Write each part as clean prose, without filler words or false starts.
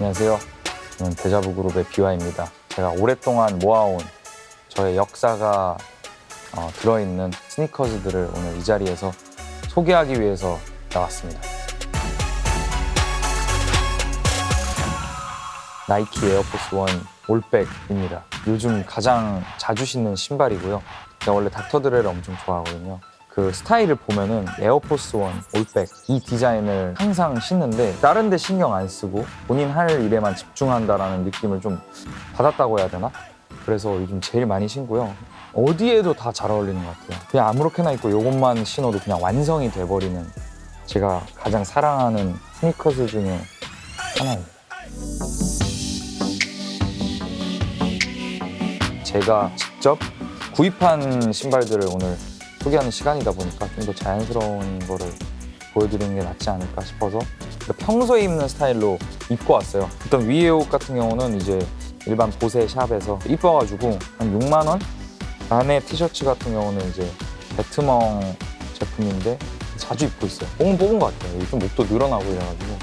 안녕하세요. 저는 데자부 그룹의 비와입니다. 제가 오랫동안 모아온 저의 역사가 들어있는 스니커즈들을 오늘 이 자리에서 소개하기 위해서 나왔습니다. 나이키 에어포스 원 올백입니다. 요즘 가장 자주 신는 신발이고요. 제가 원래 닥터 드레를 엄청 좋아하거든요. 그 스타일을 보면은 에어포스 원 올백 이 디자인을 항상 신는데 다른 데 신경 안 쓰고 본인 할 일에만 집중한다라는 느낌을 좀 받았다고 해야 되나? 그래서 요즘 제일 많이 신고요. 어디에도 다 잘 어울리는 것 같아요. 그냥 아무렇게나 입고 이것만 신어도 그냥 완성이 돼버리는 제가 가장 사랑하는 스니커즈 중에 하나입니다. 제가 직접 구입한 신발들을 오늘 소개하는 시간이다 보니까 좀 더 자연스러운 거를 보여드리는 게 낫지 않을까 싶어서 평소에 입는 스타일로 입고 왔어요. 일단 위에 옷 같은 경우는 이제 일반 보세 샵에서 이뻐가지고 한 6만 원? 안에 티셔츠 같은 경우는 이제 베트멍 제품인데 자주 입고 있어요. 뽕은 뽑은 것 같아요. 좀 목도 늘어나고 이래가지고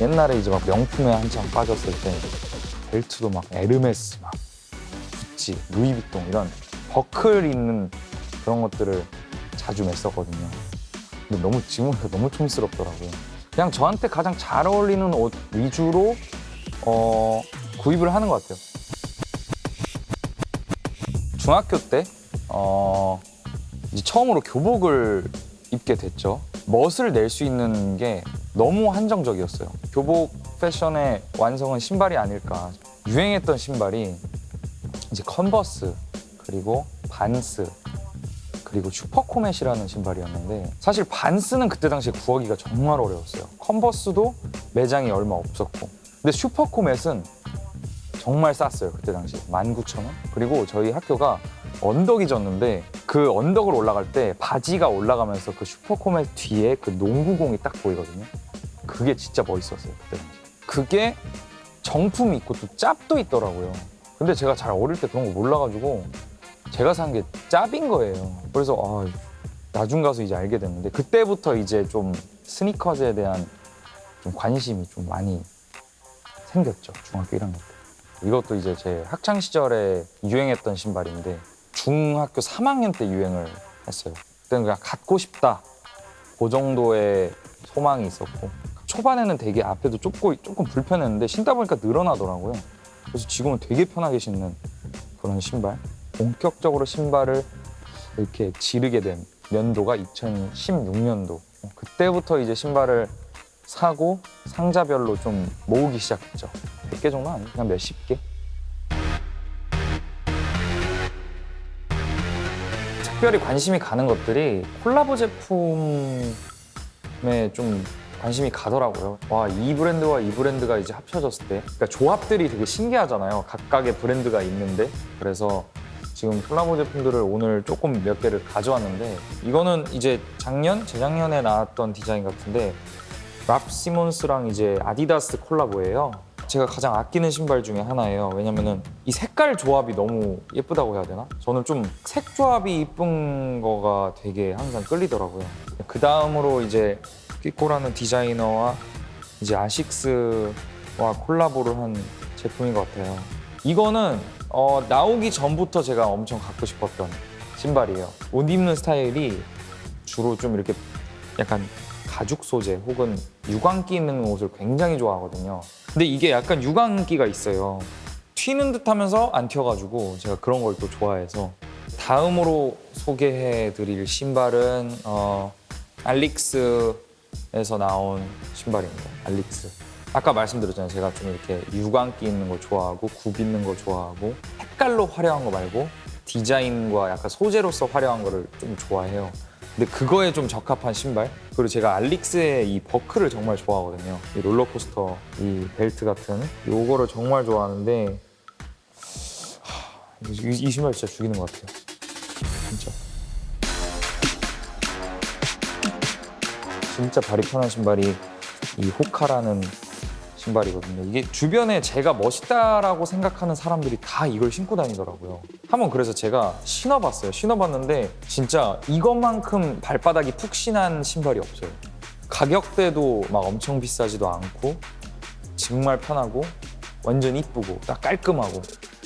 옛날에 이제 막 명품에 한창 빠졌을 때 벨트도 막 에르메스, 막 구찌, 루이비통 이런 버클 있는 그런 것들을 자주 맸었거든요. 근데 지금 너무 촌스럽더라고요. 그냥 저한테 가장 잘 어울리는 옷 위주로 구입을 하는 것 같아요. 중학교 때 이제 처음으로 교복을 입게 됐죠. 멋을 낼 수 있는 게 너무 한정적이었어요. 교복 패션의 완성은 신발이 아닐까. 유행했던 신발이 이제 컨버스, 그리고 반스, 그리고 슈퍼코멧이라는 신발이었는데 사실 반스는 그때 당시에 구하기가 정말 어려웠어요. 컨버스도 매장이 얼마 없었고, 근데 슈퍼코멧은 정말 쌌어요. 그때 당시에 19,000원. 그리고 저희 학교가 언덕이 졌는데 그 언덕을 올라갈 때 바지가 올라가면서 그 슈퍼코멧 뒤에 그 농구공이 딱 보이거든요. 그게 진짜 멋있었어요. 그때 당시에. 그게 정품이 있고 또 짭도 있더라고요. 근데 제가 잘 어릴 때 그런 거 몰라가지고 제가 산 게 짭인 거예요. 그래서 나중 가서 이제 알게 됐는데 그때부터 이제 좀 스니커즈에 대한 좀 관심이 좀 많이 생겼죠. 중학교 1학년 때. 이것도 이제 제 학창 시절에 유행했던 신발인데 중학교 3학년 때 유행을 했어요. 그때는 그냥 갖고 싶다, 그 정도의 소망이 있었고, 초반에는 되게 앞에도 좁고 조금 불편했는데 신다 보니까 늘어나더라고요. 그래서 지금은 되게 편하게 신는 그런 신발. 본격적으로 신발을 이렇게 지르게 된 연도가 2016년도. 그때부터 이제 신발을 사고 상자별로 좀 모으기 시작했죠. 100개 정도 아니에요. 그냥 몇십 개. 특별히 관심이 가는 것들이 콜라보 제품에 좀 관심이 가더라고요. 와, 이 브랜드와 이 브랜드가 이제 합쳐졌을 때, 그러니까 조합들이 되게 신기하잖아요. 각각의 브랜드가 있는데. 그래서 지금 콜라보 제품들을 오늘 조금 몇 개를 가져왔는데, 이거는 이제 재작년에 나왔던 디자인 같은데 랍 시몬스랑 이제 아디다스 콜라보예요. 제가 가장 아끼는 신발 중에 하나예요. 왜냐면은 이 색깔 조합이 너무 예쁘다고 해야 되나? 저는 좀 색 조합이 이쁜 거가 되게 항상 끌리더라고요. 그 다음으로 이제 피코라는 디자이너와 이제 아식스와 콜라보를 한 제품인 것 같아요. 이거는 나오기 전부터 제가 엄청 갖고 싶었던 신발이에요. 옷 입는 스타일이 주로 좀 이렇게 약간 가죽 소재 혹은 유광기 있는 옷을 굉장히 좋아하거든요. 근데 이게 약간 유광기가 있어요. 튀는 듯 하면서 안 튀어가지고 제가 그런 걸 또 좋아해서. 다음으로 소개해드릴 신발은 알릭스에서 나온 신발입니다. 알릭스. 아까 말씀드렸잖아요. 제가 좀 이렇게 유광기 있는 거 좋아하고 굽 있는 거 좋아하고 색깔로 화려한 거 말고 디자인과 약간 소재로서 화려한 거를 좀 좋아해요. 근데 그거에 좀 적합한 신발. 그리고 제가 알릭스의 이 버클을 정말 좋아하거든요. 이 롤러코스터 이 벨트 같은 요거를 정말 좋아하는데 이 신발 진짜 죽이는 것 같아요. 진짜 발이 편한 신발이 이 호카라는 신발이거든요. 이게 주변에 제가 멋있다라고 생각하는 사람들이 다 이걸 신고 다니더라고요. 한번 그래서 제가 신어봤어요. 신어봤는데 진짜 이것만큼 발바닥이 푹신한 신발이 없어요. 가격대도 막 엄청 비싸지도 않고 정말 편하고 완전 이쁘고 딱 깔끔하고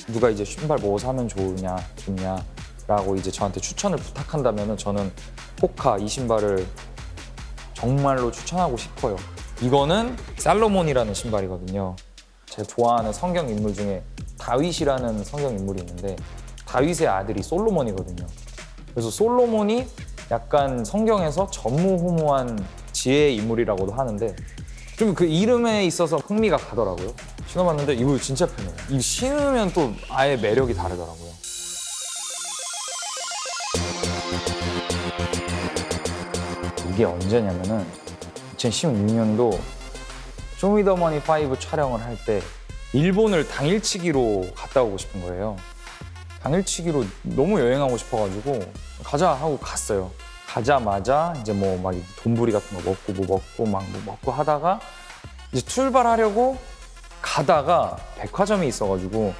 누가 이제 신발 뭐 사면 좋냐라고 이제 저한테 추천을 부탁한다면은 저는 호카 이 신발을 정말로 추천하고 싶어요. 이거는 살로몬이라는 신발이거든요. 제가 좋아하는 성경 인물 중에 다윗이라는 성경 인물이 있는데 다윗의 아들이 솔로몬이거든요. 그래서 솔로몬이 약간 성경에서 전무후무한 지혜의 인물이라고도 하는데 좀 그 이름에 있어서 흥미가 가더라고요. 신어봤는데 이거 진짜 편해요. 이거 신으면 또 아예 매력이 다르더라고요. 이게 언제냐면은 2016년도 쇼미더머니 5 촬영을 할 때 일본을 당일치기로 갔다 오고 싶은 거예요. 당일치기로 너무 여행하고 싶어가지고 가자 하고 갔어요. 가자마자 이제 뭐 막 돈부리 같은 거 먹고 뭐 먹고 하다가 이제 출발하려고 가다가 백화점이 있어가지고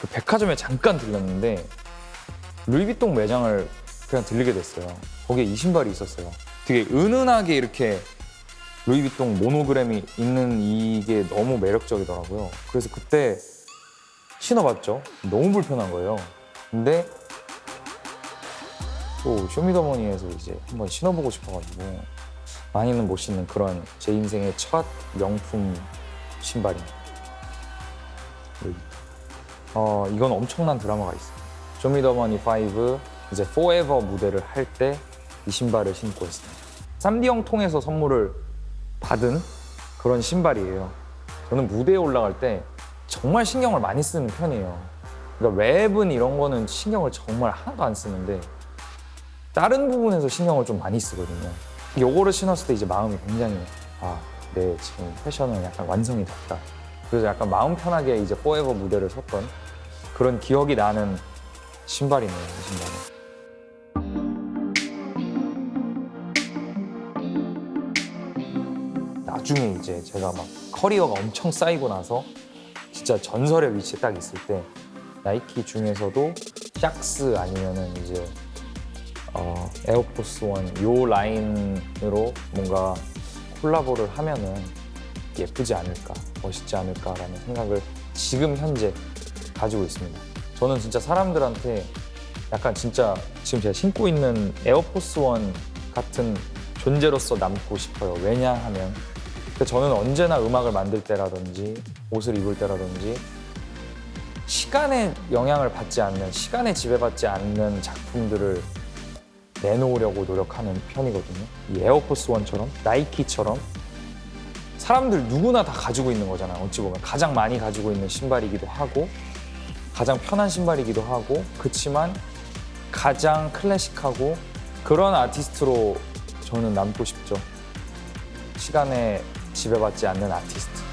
그 백화점에 잠깐 들렸는데 루이비통 매장을 그냥 들리게 됐어요. 거기에 이 신발이 있었어요. 되게 은은하게 이렇게 루이비통 모노그램이 있는 이게 너무 매력적이더라고요. 그래서 그때 신어봤죠. 너무 불편한 거예요. 근데 또 쇼미더머니에서 이제 한번 신어보고 싶어가지고 많이는 못 신는 그런 제 인생의 첫 명품 신발입니다. 이건 엄청난 드라마가 있어요. 쇼미더머니 5 이제 Forever 무대를 할 때 이 신발을 신고 있습니다. 3D형 통해서 선물을 받은 그런 신발이에요. 저는 무대에 올라갈 때 정말 신경을 많이 쓰는 편이에요. 그러니까 랩은 이런 거는 신경을 정말 하나도 안 쓰는데 다른 부분에서 신경을 좀 많이 쓰거든요. 요거를 신었을 때 이제 마음이 굉장히 내 지금 패션은 약간 완성이 됐다. 그래서 약간 마음 편하게 이제 포에버 무대를 섰던 그런 기억이 나는 신발이네요, 이 신발은. 나중에 이제 제가 막 커리어가 엄청 쌓이고 나서 진짜 전설의 위치에 딱 있을 때 나이키 중에서도 샥스 아니면은 이제 에어포스 원 요 라인으로 뭔가 콜라보를 하면은 예쁘지 않을까, 멋있지 않을까라는 생각을 지금 현재 가지고 있습니다. 저는 진짜 사람들한테 약간 진짜 지금 제가 신고 있는 에어포스 원 같은 존재로서 남고 싶어요. 왜냐하면 저는 언제나 음악을 만들 때라든지 옷을 입을 때라든지 시간에 영향을 받지 않는, 시간에 지배받지 않는 작품들을 내놓으려고 노력하는 편이거든요. 이 에어포스 원처럼, 나이키처럼 사람들 누구나 다 가지고 있는 거잖아요. 어찌 보면 가장 많이 가지고 있는 신발이기도 하고 가장 편한 신발이기도 하고 그렇지만 가장 클래식하고 그런 아티스트로 저는 남고 싶죠. 시간에 지배받지 않는 아티스트.